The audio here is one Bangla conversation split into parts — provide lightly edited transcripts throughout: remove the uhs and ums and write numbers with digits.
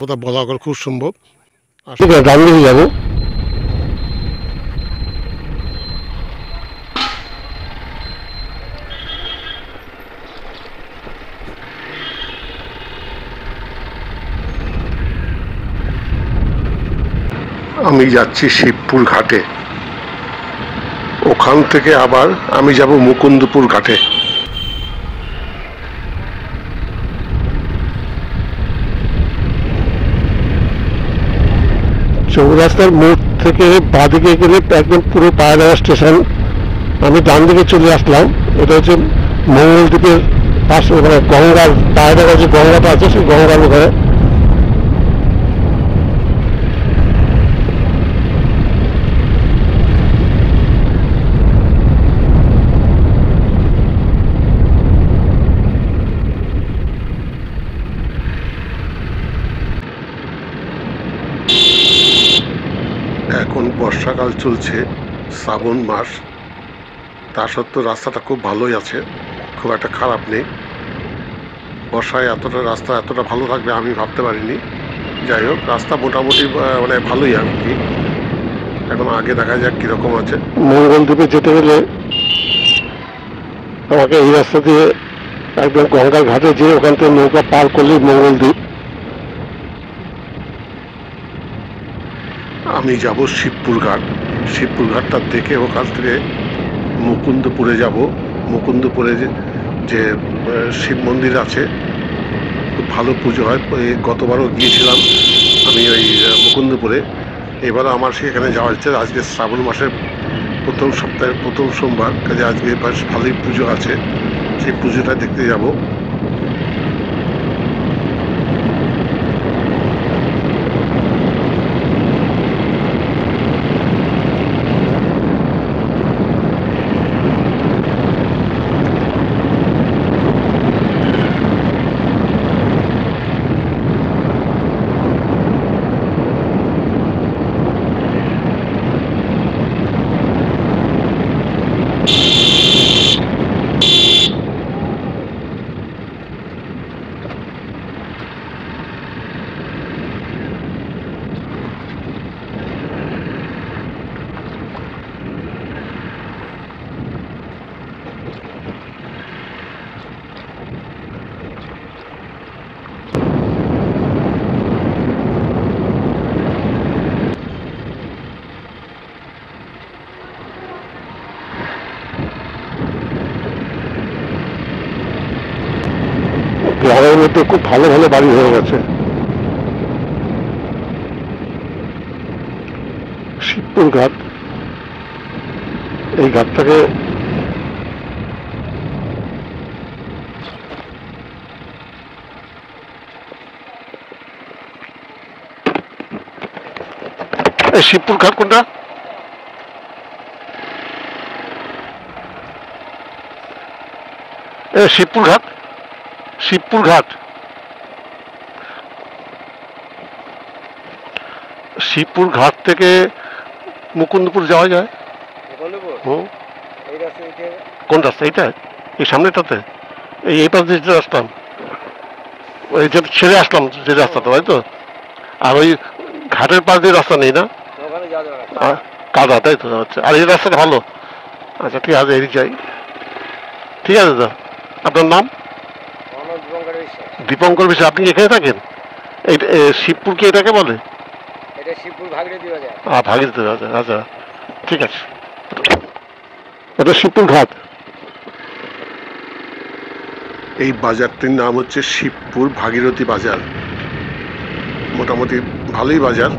ওটা বলা করা খুব সম্ভব। ঠিক আছে, ডান দিকে যাবো। আমি যাচ্ছি শিবপুর ঘাটে, ওখান থেকে আবার আমি যাব মুকুন্দপুর ঘাটে। চৌরাস্তার মোড় থেকে বাঁদিকে গেলে একদম পুরো পায়রা স্টেশন। আমি ডান দিকে চলে আসলাম। এটা হচ্ছে মঙ্গলদ্বীপের পাশে, মানে গঙ্গার পায়রা যে গঙ্গাটা আছে সেই গঙ্গার ওখানে। এখন বর্ষাকাল চলছে, শ্রাবণ মাস, তা সত্ত্বেও রাস্তাটা খুব ভালোই আছে, খুব একটা খারাপ নেই। বর্ষায় রাস্তা এতটা ভালো থাকবে আমি ভাবতে পারিনি। যাই হোক, রাস্তা মোটামুটি মানে ভালোই আর কি। এখন আগে দেখা যাক কীরকম আছে। মঙ্গলদ্বীপে যেতে গেলে আমাকে এই রাস্তা দিয়ে একদম গঙ্গার ঘাটে যেয়ে ওখান থেকে নৌকা পার করলেই মঙ্গলদ্বীপ। আমি যাব শিবপুর ঘাট। শিবপুর ঘাটটা দেখে ওখান থেকে মুকুন্দপুরে যাব। মুকুন্দপুরে যে শিব মন্দির আছে, খুব ভালো পুজো হয়। গতবারও গিয়েছিলাম আমি ওই মুকুন্দপুরে, এবারও আমার সেখানে যাওয়া হচ্ছে। আজকে শ্রাবণ মাসের প্রথম সপ্তাহের প্রথম সোমবার, কাজে আজকে বেশ ভালোই পুজো আছে, সেই পুজোটা দেখতে যাব। গ্রামের মধ্যে খুব ভালো ভালো বাড়ি হয়ে গেছে। শিবপুর ঘাট, এই ঘাটটাকে শিবপুর ঘাট কোনটা? শিবপুর ঘাট, শিবপুর ঘাট, শিবপুর ঘাট থেকে মুকুন্দপুর যাওয়া যায়। কোন রাস্তা এইটা? এই সামনেটাতে এই পাশ দিয়ে যেতে আসলাম, ওই যে ছেড়ে আসলাম যে রাস্তাটা, তাই তো? আর ওই ঘাটের পাশ দিয়ে রাস্তা নেই না, কাদা, তাই তো? আচ্ছা, আর এই রাস্তাটা ভালো। আচ্ছা ঠিক আছে, এদিক যাই। ঠিক আছে দাদা, আপনার নাম? দীপঙ্কর বিশ্বাস। আপনি এখানে থাকেন? এই শিবপুর কি এটাকে বলে? ভাগীরথী বাজার, আচ্ছা ঠিক আছে। এটা শিবপুর ঘাট। এই বাজারটির নাম হচ্ছে শিবপুর ভাগীরথী বাজার, মোটামুটি ভালোই বাজার।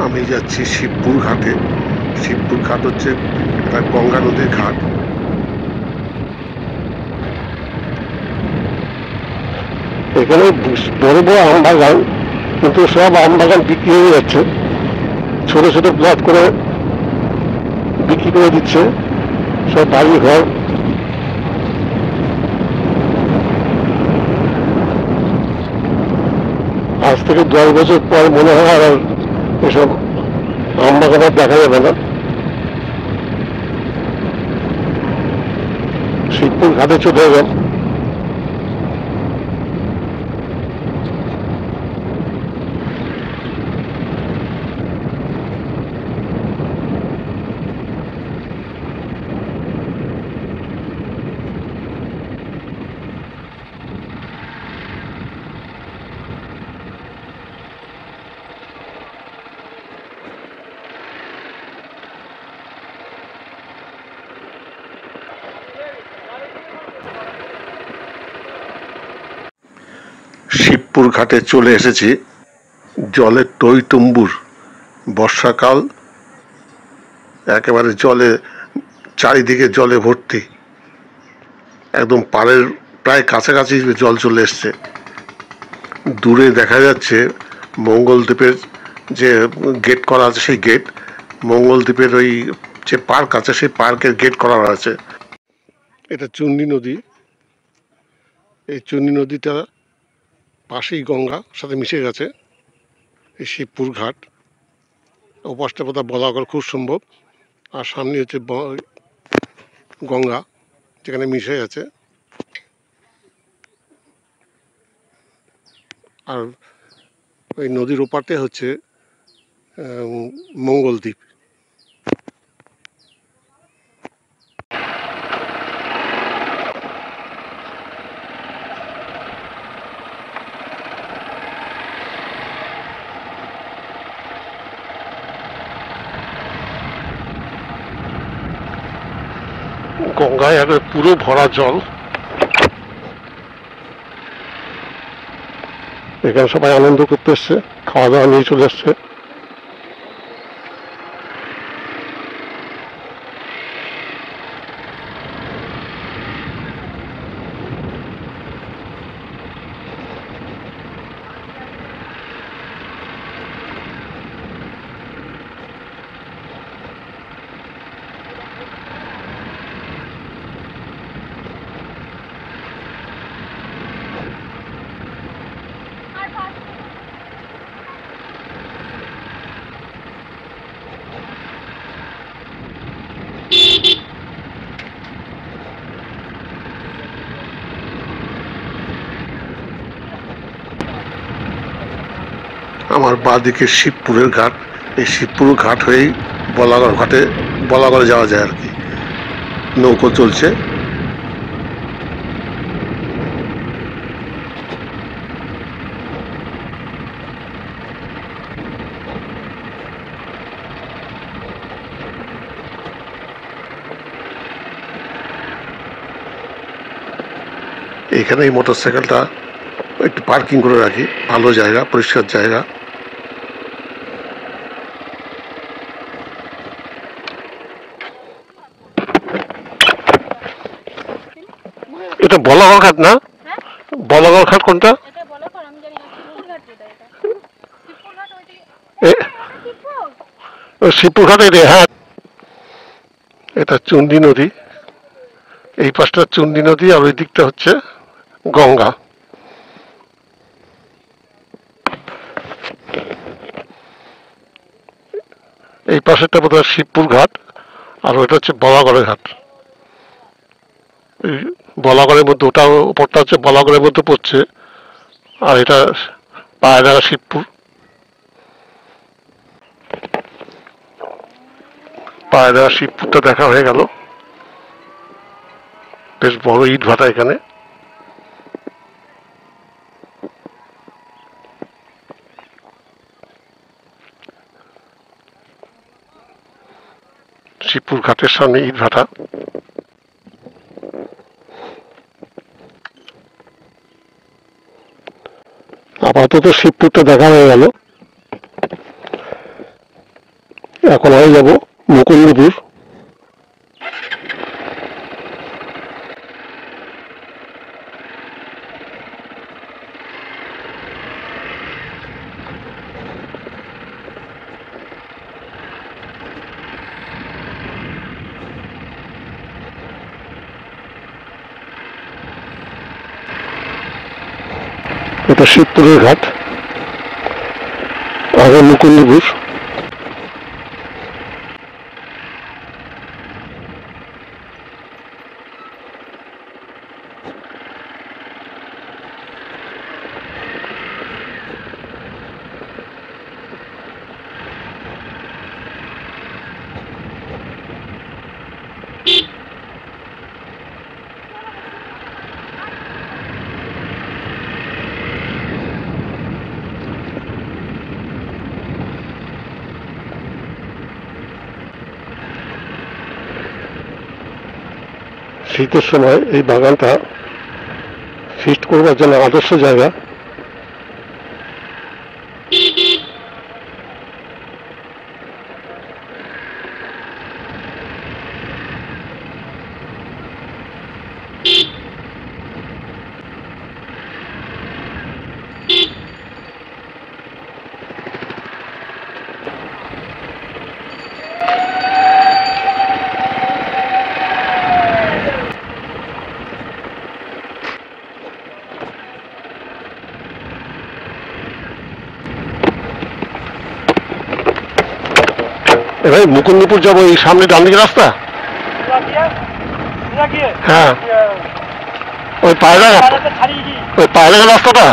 আমি যাচ্ছি শিবপুর ঘাটে। শিবপুর ঘাট হচ্ছে একটা গঙ্গা নদীর ঘাট। এখানে বড় বড় আম বাগান, কিন্তু সব আম বাগান বিক্রি হয়ে যাচ্ছে, ছোট ছোট প্লট করে বিক্রি করে দিচ্ছে, সব বাড়ি ঘর। আজ থেকে 10 বছর পর মনে হয় আর এসব আম বাগান আর দেখা যাবে না। শিবপুর ঘাটে চলে এলাম। শিবপুর ঘাটে চলে এসেছি। জলের টইটুম্বুর, বর্ষাকাল, একেবারে জলে, চারিদিকে জলে ভর্তি, একদম পাড়ের প্রায় কাছাকাছি জল চলে এসছে। দূরে দেখা যাচ্ছে মঙ্গলদ্বীপের যে গেট করা আছে, সেই গেট, মঙ্গলদ্বীপের ওই যে পার্ক আছে সেই পার্কের গেট করা আছে। এটা চুন্ডি নদী। এই চুন্ডি নদীটা পাশেই গঙ্গা সাথে মিশে গেছে। এই শিবপুর ঘাট, ওপাশটা বোধহয় বলাগড় খুব সম্ভব, আর সামনে হচ্ছে গঙ্গা যেখানে মিশে গেছে। আর ওই নদীর ওপারতে হচ্ছে মঙ্গলদ্বীপ। গঙ্গায় একবার পুরো ভরা জল। এখানে সবাই আনন্দ করতে এসছে, খাওয়া দাওয়া নিয়ে চলে এসছে। আমার বাঁদিকে শিবপুরের ঘাট। এই শিবপুর ঘাট হয়েই বলাগড় ঘাটে, বলাগড়ে যাওয়া যায় আর কি। নৌকো চলছে। এখানে এই মোটর সাইকেলটা একটু পার্কিং করে রাখি, ভালো জায়গা, পরিষ্কার জায়গা। এটা বলাগড় ঘাট না? বলাগড় ঘাট কোনটা? শিবপুর ঘাট এটা, হ্যাঁ। এটা চুন্ডি নদী, এই পাশটা চুন্ডি নদী, আর ওই দিকটা হচ্ছে গঙ্গা। এই পাশেরটা বোধ হয় শিবপুর ঘাট, আর ওইটা হচ্ছে বলাগড়ের ঘাট। এই বলাগড়ের মধ্যে, ওটা ওপরটা হচ্ছে বলাগড়ের মধ্যে পড়ছে, আর এটা পায়রা শিবপুর। পায়রা শিবপুরটা দেখা হয়ে গেল। বেশ বড় ইট ভাটা এখানে। শিবপুর ঘাটের সামনে ইট ভাটা। আপাতত শিবপুরটা দেখা হয়ে গেল। এখন হয়ে যাব মুকুন্দপুর। এটা শিবপুরের ঘাট, আগে মুকুন্দপুর। শীতের সময় এই বাগানটা ফিস্ট করবার জন্য আদর্শ জায়গা। এবার মুকুন্দপুর যাবো, এই সামনে ডান দিকে রাস্তা। হ্যাঁ, ওই পায়রা, ওই পায়রা রাস্তাটা,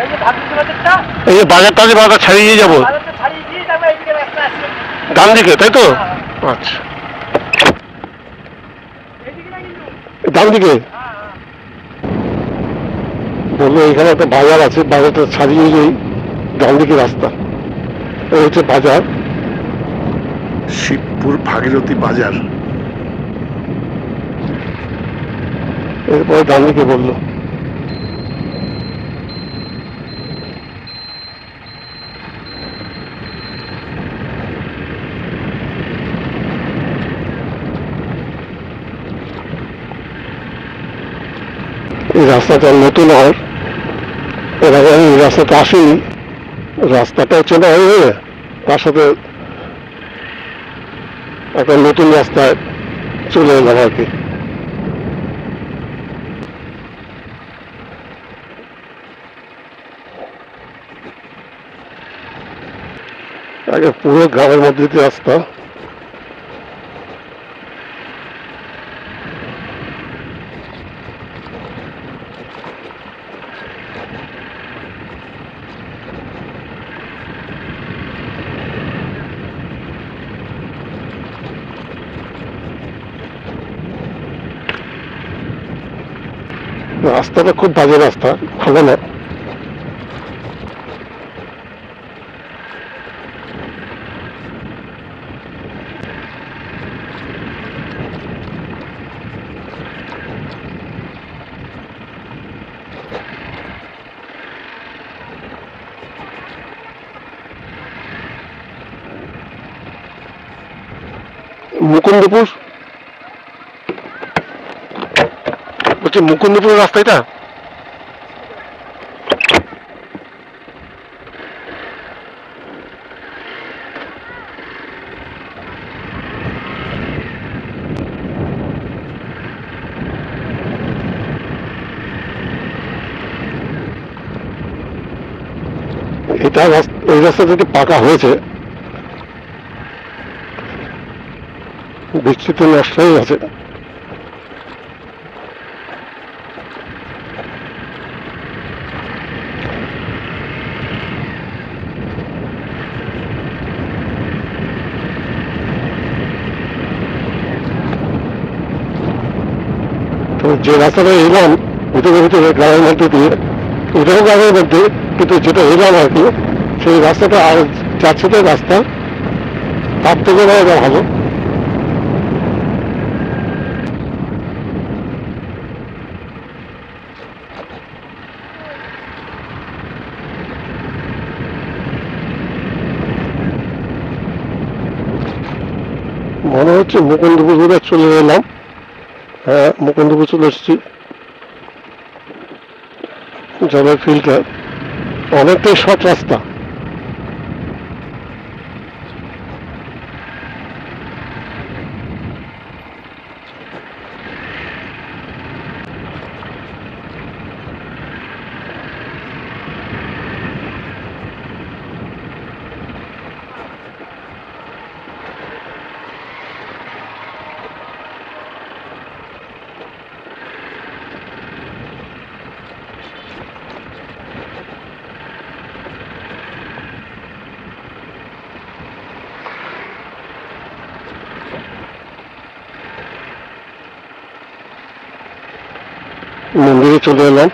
এই যে বাজারটা, যে বাজার ছাড়িয়ে যাবো ডান দিকে, তাই তো? আচ্ছা, ডান দিকে বললো এখানে একটা বাজার আছে, বাজারটা ছাড়িয়ে গিয়ে ডান দিকে রাস্তা, এই হচ্ছে বাজার। শিবপুর ভাগীরথী বাজার। এরপরে ডান দিকে বললো। এই রাস্তাটা নতুন হয়, এর আগে আমি এই রাস্তাটা আসিনি, রাস্তাটা চেনা হয়ে তার সাথে একটা নতুন রাস্তায় চলে এলাম আর কি। আগে পুরো গ্রামের মধ্যে দিয়ে রাস্তা, রাস্তাটা খুব বাজে রাস্তা, ভালো না। মুকুন্দপুর, বলছি মুকুন্দপুরের রাস্তা এটা। এটা এই রাস্তা থেকে পাকা হয়েছে, বৃষ্টিতে নষ্ট হয়ে গেছে। তো যে রাস্তাটা এলাম ভিতরে ভিতরে গ্রামের মধ্যে দিয়ে, এটাও গ্রামের মধ্যে, কিন্তু যেটা এলাম আর কি, সেই রাস্তাটা আর চারশোটের রাস্তা, তার থেকে ভালো। মনে হচ্ছে মুকুন্দপুর চলে এলাম। হ্যাঁ, মুকুন্দপুর চলে এসেছি। জলের ফিল্টার, অনেকটাই শর্ট রাস্তা। মন্দিরে চলে এলাম।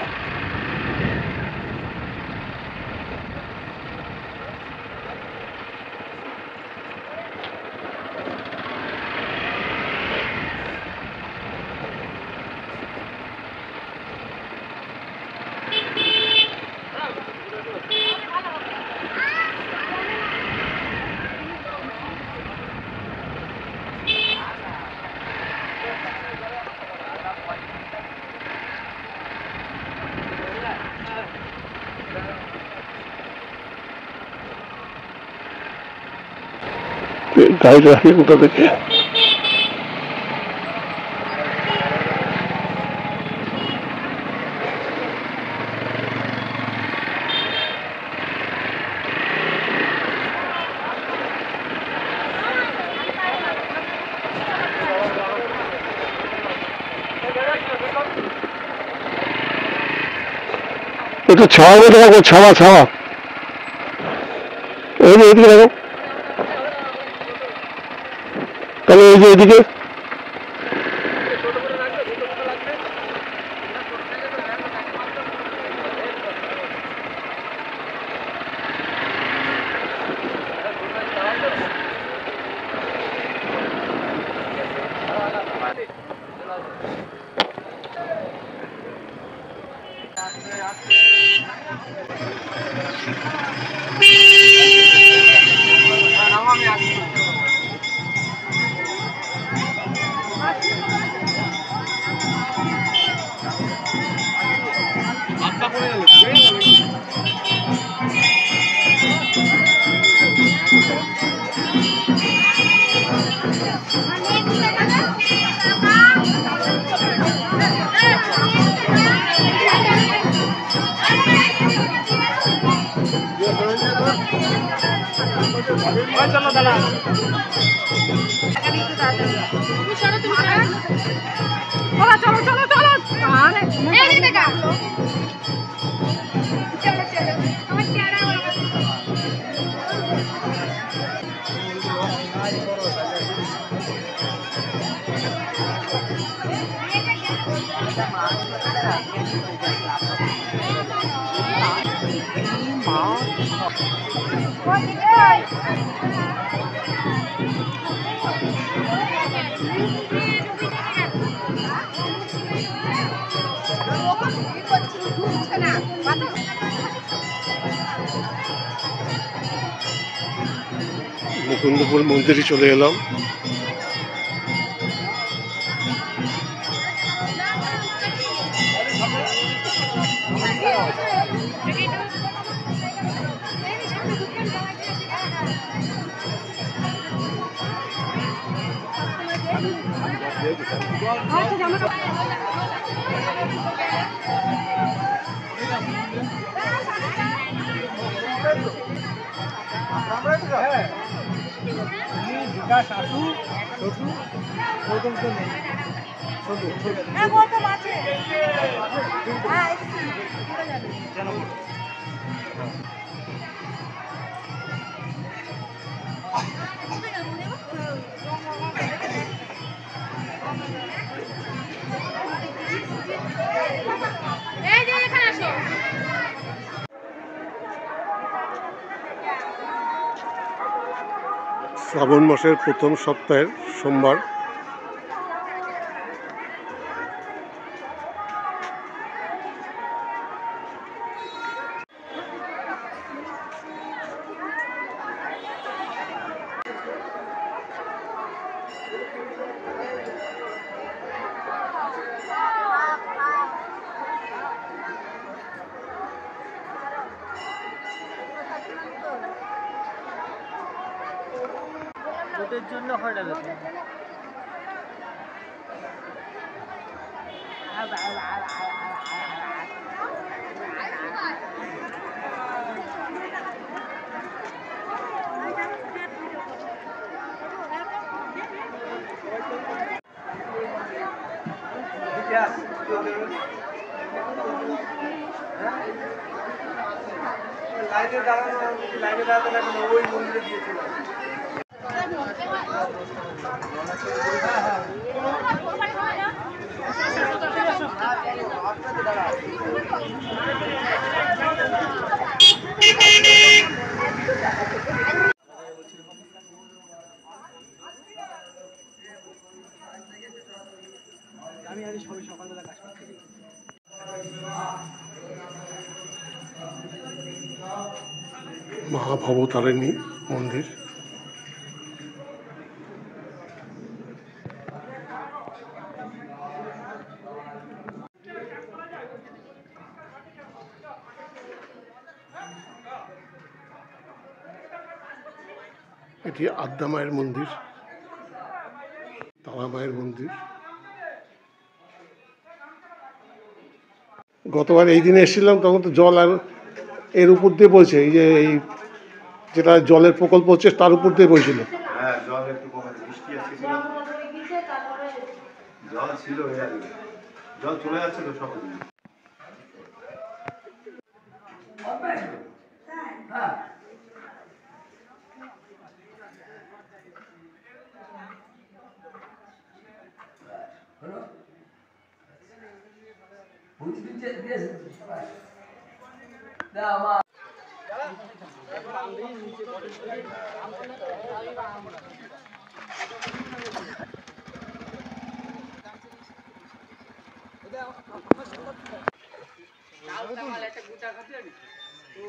গাড়ি রাখি কোথা থেকে? একটু ছাওয়ার মধ্যে রাখবো, ছাওয়া ছাওয়া। এই যে এদিকে রাখো, তাহলে এই যে এদিকে চলো দাদা চলো চলো চলো মুকুন্দপুর মন্দিরে চলে এলাম। শ্রাবণ মাসের প্রথম সপ্তাহের সোমবার। ভোটের জন্য হয় না লাইনে দাঁড়াতে লাগবে ওই মন্দিরে দিয়েছিল। আমি আজ সবাই সকালবেলা কাজ করতে গেছি। মা ভবতারিণী মন্দির। এটি আদ্যা মায়ের মন্দির, তারা মায়ের মন্দির। গতবার এই দিনে এসেছিলাম তখন তো জল আর এর উপর দিয়ে বইছে, এই যে এই যেটা জলের প্রকল্প হচ্ছে তার উপর দিয়ে বইছিল। হ্যাঁ, জল একটু কমে, বৃষ্টি আসছে, জল ছিল, জল চলে যাচ্ছে তো সব। একটা গুটা খাতে তো